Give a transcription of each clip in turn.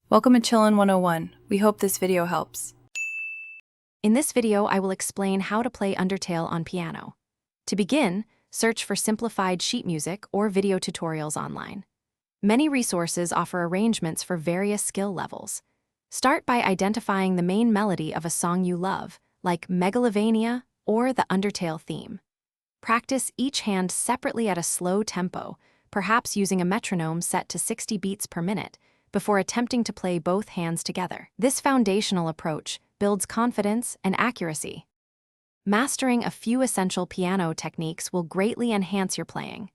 Welcome to Chillin' 101. We hope this video helps. In this video, I will explain how to play Undertale on piano. To begin, search for simplified sheet music or video tutorials online. Many resources offer arrangements for various skill levels. Start by identifying the main melody of a song you love, like Megalovania or the Undertale theme. Practice each hand separately at a slow tempo, perhaps using a metronome set to 60 beats per minute, before attempting to play both hands together. This foundational approach builds confidence and accuracy. Mastering a few essential piano techniques will greatly enhance your playing.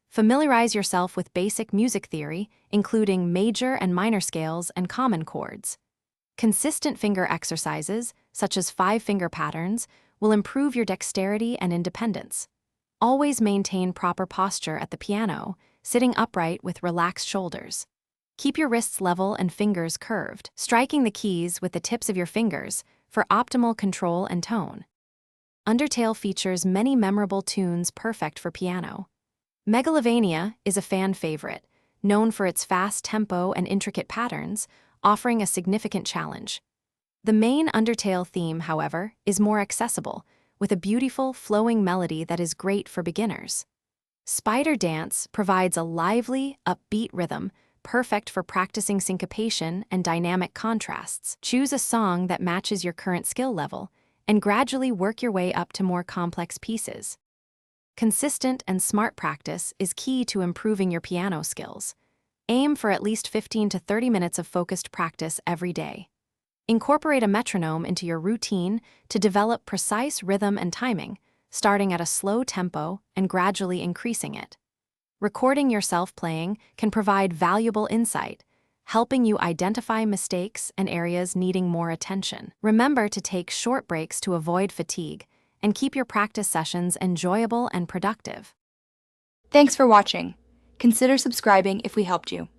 Familiarize yourself with basic music theory, including major and minor scales and common chords. Consistent finger exercises, such as 5-finger patterns, will improve your dexterity and independence. Always maintain proper posture at the piano, sitting upright with relaxed shoulders. Keep your wrists level and fingers curved, striking the keys with the tips of your fingers for optimal control and tone. Undertale features many memorable tunes perfect for piano. Megalovania is a fan favorite, known for its fast tempo and intricate patterns, offering a significant challenge. The main Undertale theme, however, is more accessible, with a beautiful, flowing melody that is great for beginners. Spider Dance provides a lively, upbeat rhythm, perfect for practicing syncopation and dynamic contrasts. Choose a song that matches your current skill level and gradually work your way up to more complex pieces. Consistent and smart practice is key to improving your piano skills. Aim for at least 15 to 30 minutes of focused practice every day. Incorporate a metronome into your routine to develop precise rhythm and timing, starting at a slow tempo and gradually increasing it. Recording yourself playing can provide valuable insight, helping you identify mistakes and areas needing more attention. Remember to take short breaks to avoid fatigue and keep your practice sessions enjoyable and productive. Thanks for watching. Consider subscribing if we helped you.